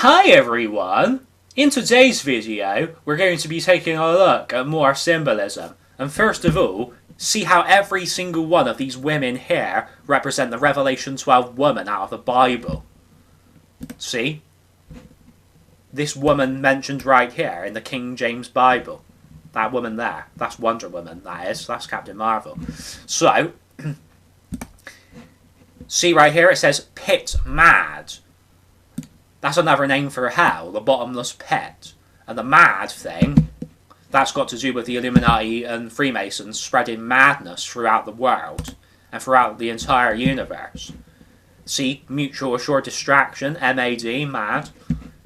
Hi everyone! In today's video, we're going to be taking a look at more symbolism. And first of all, see how every single one of these women here represent the Revelation 12 woman out of the Bible. See? This woman mentioned right here in the King James Bible. That woman there. That's Wonder Woman, that is. That's Captain Marvel. So, see right here, it says pit mad. That's another name for hell, the bottomless pit. And the mad thing, that's got to do with the Illuminati and Freemasons spreading madness throughout the world and throughout the entire universe. See, mutual assured distraction, MAD, mad.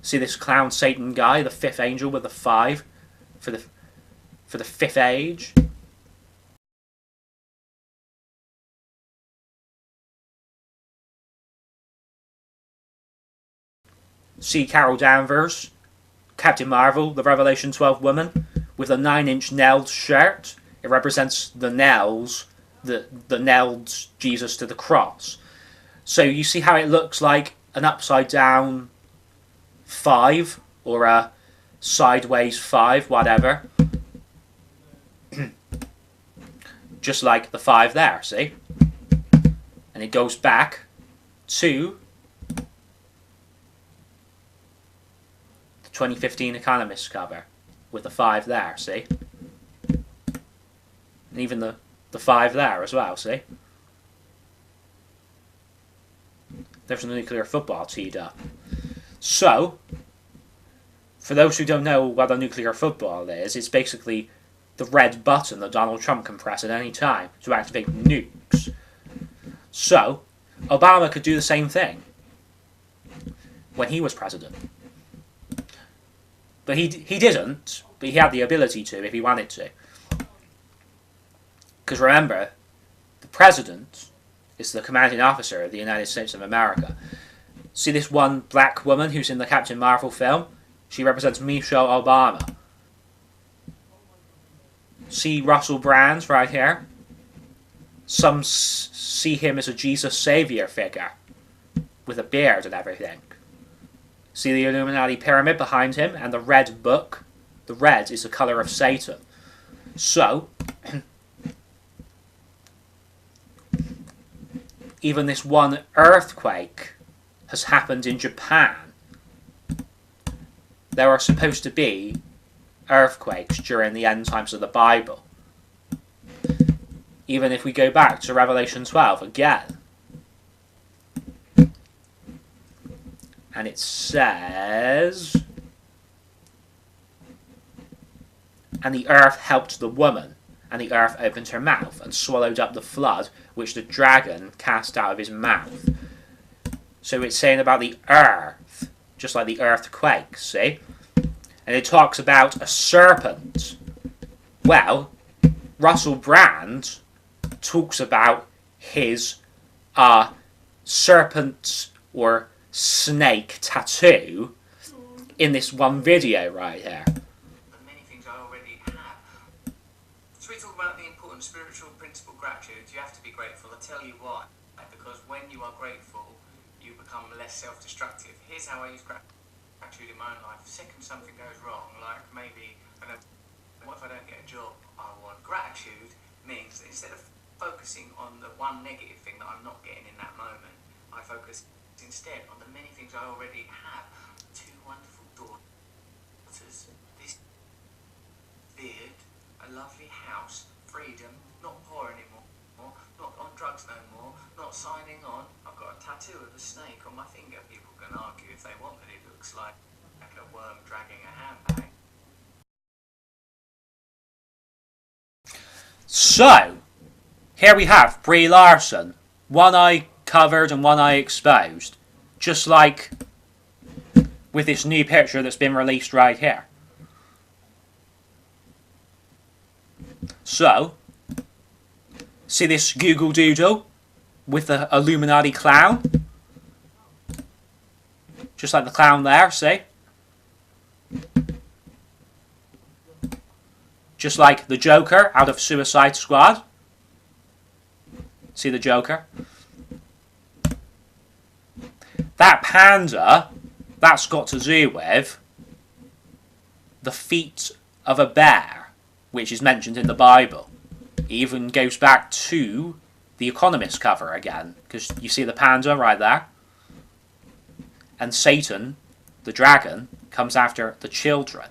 See this clown Satan guy, the fifth angel with the 5 for the fifth age. See Carol Danvers, Captain Marvel, the Revelation 12 woman, with a 9-inch nailed shirt. It represents the nails that nailed Jesus to the cross. So you see how it looks like an upside down 5 or a sideways 5, whatever. Just like the 5 there, see? And it goes back to 2015 Economist cover with the 5 there, see? And even the 5 there as well, see? There's a nuclear football teed up. So, for those who don't know what a nuclear football is, it's basically the red button that Donald Trump can press at any time to activate nukes. So, Obama could do the same thing when he was president. But he didn't, but he had the ability to if he wanted to. Because remember, the president is the commanding officer of the United States of America. See this one black woman who's in the Captain Marvel film? She represents Michelle Obama. See Russell Brand right here? Some see him as a Jesus Savior figure with a beard and everything. See the Illuminati pyramid behind him and the red book? The red is the colour of Satan. So, even this one earthquake has happened in Japan. There are supposed to be earthquakes during the end times of the Bible. Even if we go back to Revelation 12 again. And it says, and the earth helped the woman, and the earth opened her mouth and swallowed up the flood which the dragon cast out of his mouth. So it's saying about the earth, just like the earthquake, see? And it talks about a serpent. Well, Russell Brand talks about his serpent or snake tattoo in this one video right here. Many things I already have. So we talk about the important spiritual principle gratitude. You have to be grateful. I'll tell you why. Because when you are grateful, you become less self-destructive. Here's how I use gratitude in my own life. The second something goes wrong, like maybe, what if I don't get a job I want? Gratitude means that instead of focusing on the one negative thing that I'm not getting in that moment, I focus instead on the many things I already have. 2 wonderful daughters, this beard, a lovely house, freedom, not poor anymore, not on drugs no more, not signing on. I've got a tattoo of a snake on my finger. People can argue if they want that it looks like a worm dragging a handbag. So, here we have Brie Larson. One eye covered and one eye exposed. Just like with this new picture that's been released right here. So, see this Google Doodle with the Illuminati clown? Just like the clown there, see? Just like the Joker out of Suicide Squad. See the Joker? That panda That's got to do with the feet of a bear, which is mentioned in the Bible. It even goes back to the Economist cover again, because you see the panda right there. And Satan, the dragon, comes after the children.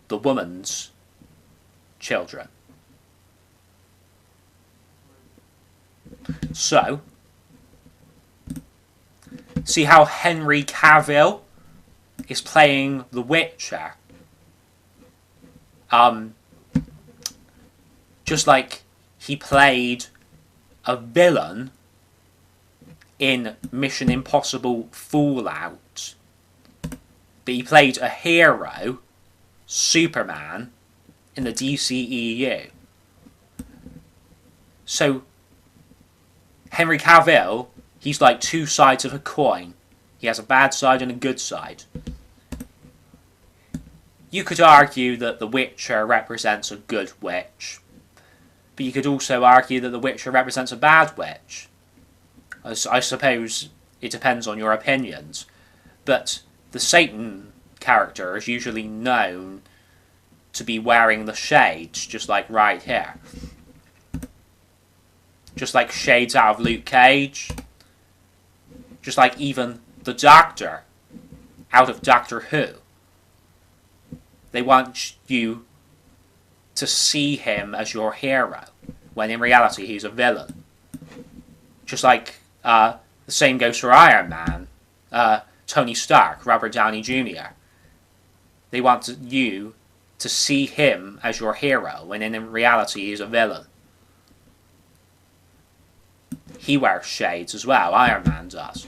The woman's children. So, see how Henry Cavill is playing The Witcher? Just like he played a villain in Mission Impossible Fallout. But he played a hero, Superman, in the DCEU. So, Henry Cavill, he's like two sides of a coin. He has a bad side and a good side. You could argue that The Witcher represents a good witch. But you could also argue that The Witcher represents a bad witch. I suppose it depends on your opinions. But the Satan character is usually known to be wearing the shades, just like right here. Just like shades out of Luke Cage. Just like even the Doctor out of Doctor Who. They want you to see him as your hero, when in reality he's a villain. Just like the same goes for Iron Man, Tony Stark, Robert Downey Jr. They want you to see him as your hero, when in reality he's a villain. He wears shades as well, Iron Man does.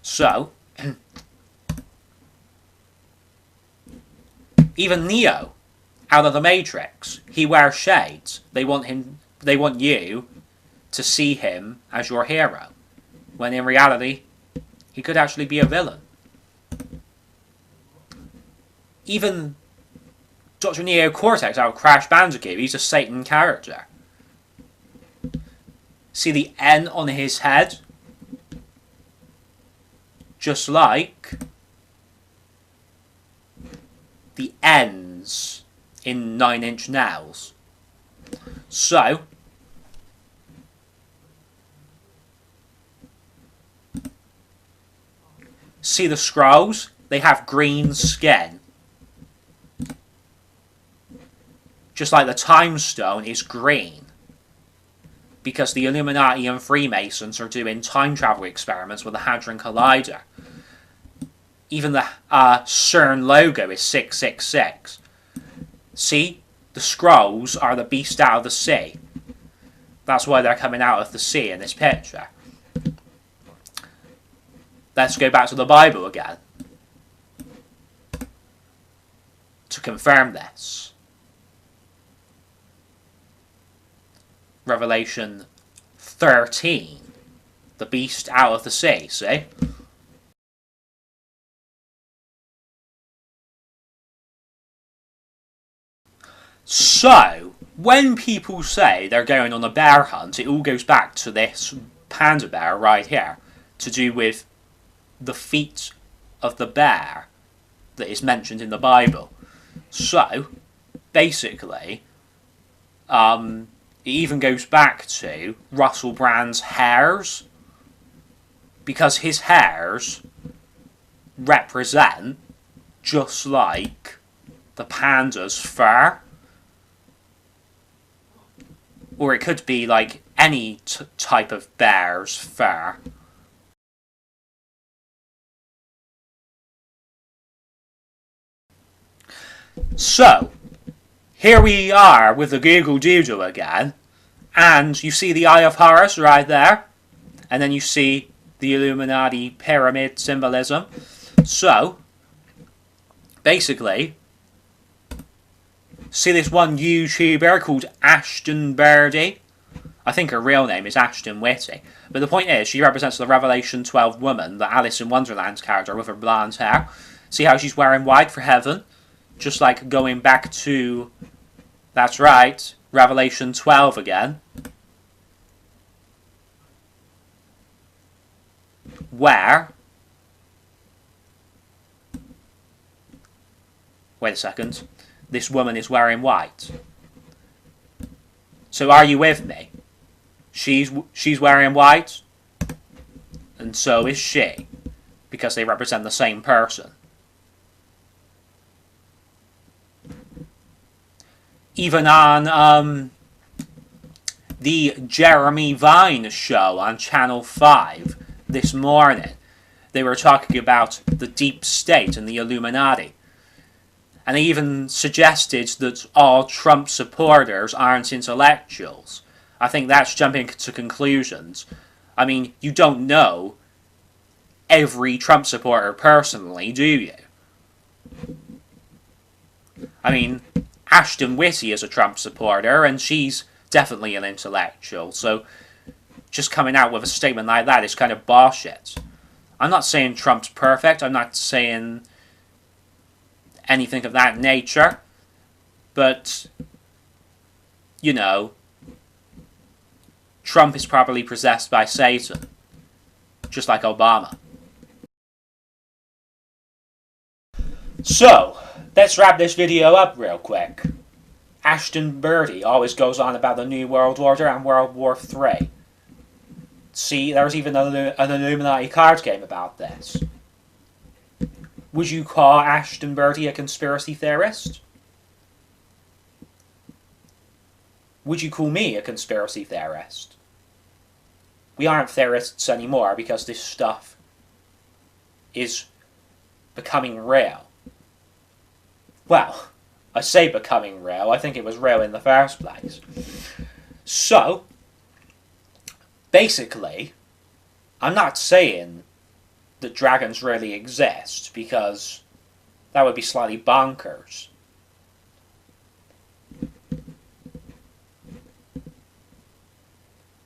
So, even Neo, out of the Matrix, he wears shades. They want you to see him as your hero, when in reality, he could actually be a villain. Even Dr. Neo Cortex out of Crash Bandicoot, he's a Satan character. See the N on his head? Just like the N's in 9 Inch Nails. So, see the scrolls? They have green skin. Just like the Time Stone is green. Because the Illuminati and Freemasons are doing time travel experiments with the Hadron Collider. Even the CERN logo is 666. See? The scrolls are the beast out of the sea. That's why they're coming out of the sea in this picture. Let's go back to the Bible again. To confirm this. Revelation 13. The beast out of the sea, see? So, when people say they're going on a bear hunt, it all goes back to this panda bear right here. To do with the feet of the bear that is mentioned in the Bible. So, basically, it even goes back to Russell Brand's hairs, because his hairs represent just like the panda's fur. Or it could be like any type of bear's fur. So, here we are with the Google Doodle again, and you see the Eye of Horus right there, and then you see the Illuminati pyramid symbolism. So, basically, see this one YouTuber called AshtonBirdie? I think her real name is Ashton Whitty. But the point is, she represents the Revelation 12 woman, the Alice in Wonderland character with her blonde hair. See how she's wearing white for heaven? Just like going back to, that's right, Revelation 12 again. Where Wait a second. This woman is wearing white. So are you with me? She's wearing white, and so is she, because they represent the same person. Even on the Jeremy Vine show on Channel 5 this morning, they were talking about the deep state and the Illuminati. And they even suggested that all Trump supporters aren't intellectuals. I think that's jumping to conclusions. I mean, you don't know every Trump supporter personally, do you? I mean, AshtonBirdie is a Trump supporter, and she's definitely an intellectual, so just coming out with a statement like that is kind of bullshit. I'm not saying Trump's perfect, I'm not saying anything of that nature, but, you know, Trump is probably possessed by Satan, just like Obama. So, let's wrap this video up real quick. AshtonBirdie always goes on about the New World Order and World War III. See, there was even an Illuminati card game about this. Would you call AshtonBirdie a conspiracy theorist? Would you call me a conspiracy theorist? We aren't theorists anymore because this stuff is becoming real. Well, I say becoming real, I think it was real in the first place. So, basically, I'm not saying that dragons really exist, because that would be slightly bonkers.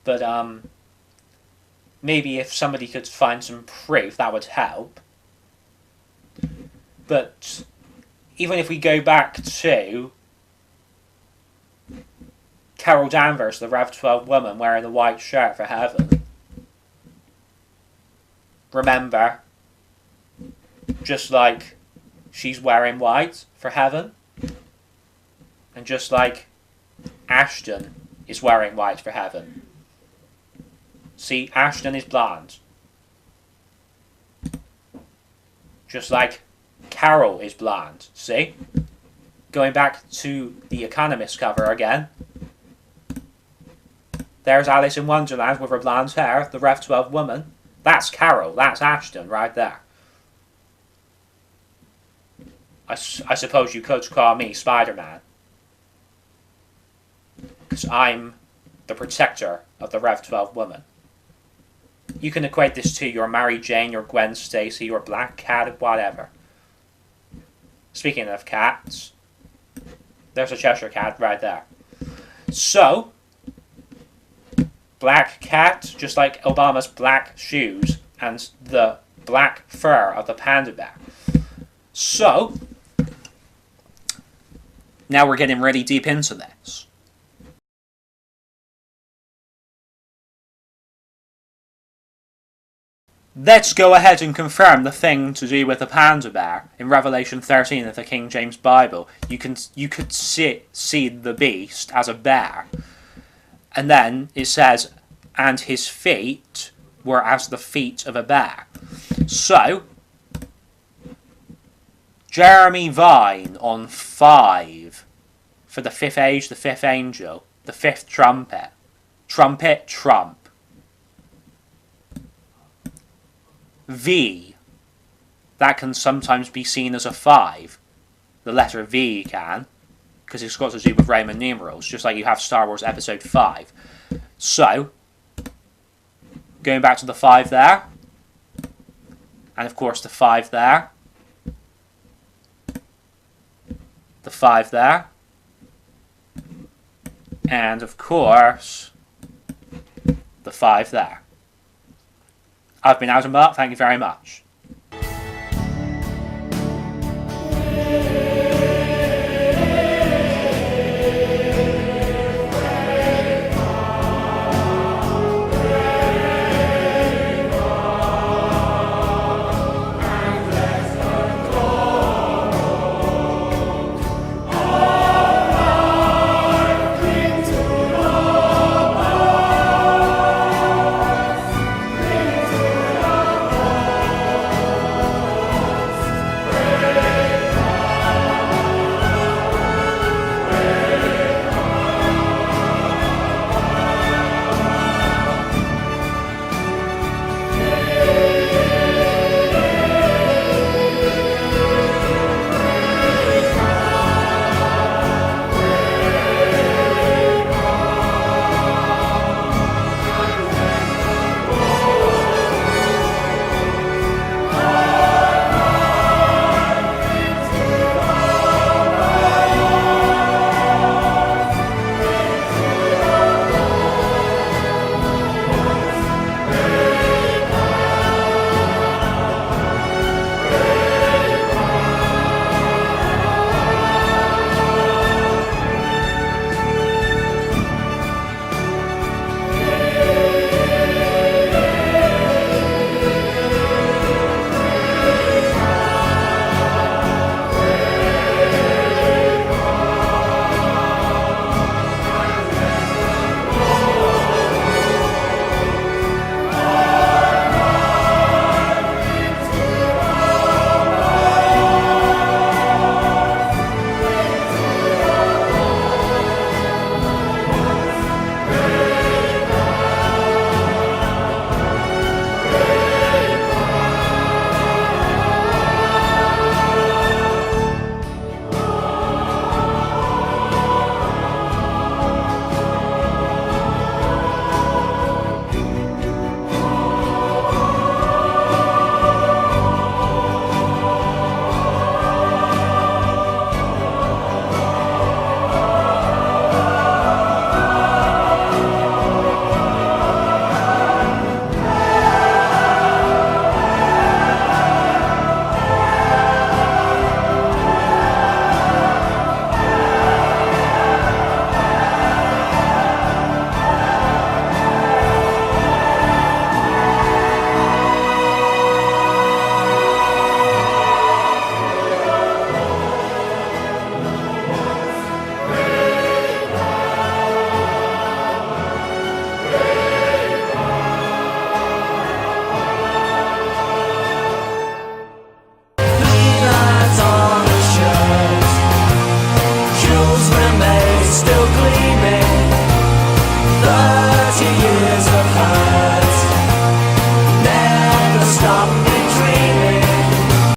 But, maybe if somebody could find some proof, that would help. But even if we go back to Carol Danvers, the Rev 12 woman wearing the white shirt for heaven, remember, just like she's wearing white for heaven, and just like Ashton is wearing white for heaven. See, Ashton is blonde. Just like Carol is blonde. See? Going back to the Economist cover again. There's Alice in Wonderland with her blonde hair, the Rev 12 woman. That's Carol, that's Ashton right there. I suppose you could call me Spider-Man, because I'm the protector of the Rev 12 woman. You can equate this to your Mary Jane, your Gwen Stacy, your Black Cat, whatever. Speaking of cats, there's a Cheshire Cat right there. So, Black Cat, just like Obama's black shoes and the black fur of the panda bear. So, now we're getting really deep into this. Let's go ahead and confirm the thing to do with the panda bear. In Revelation 13 of the King James Bible, you could see the beast as a bear. And then it says, and his feet were as the feet of a bear. So, Jeremy Vine on 5 for the fifth age, the fifth angel, the fifth trumpet. Trumpet, trump. V, that can sometimes be seen as a 5. The letter V can, because it's got to do with Roman numerals, just like you have Star Wars Episode 5. So, going back to the 5 there, and of course the 5 there, the 5 there, and of course the 5 there. I've been AshtonBirdie, thank you very much.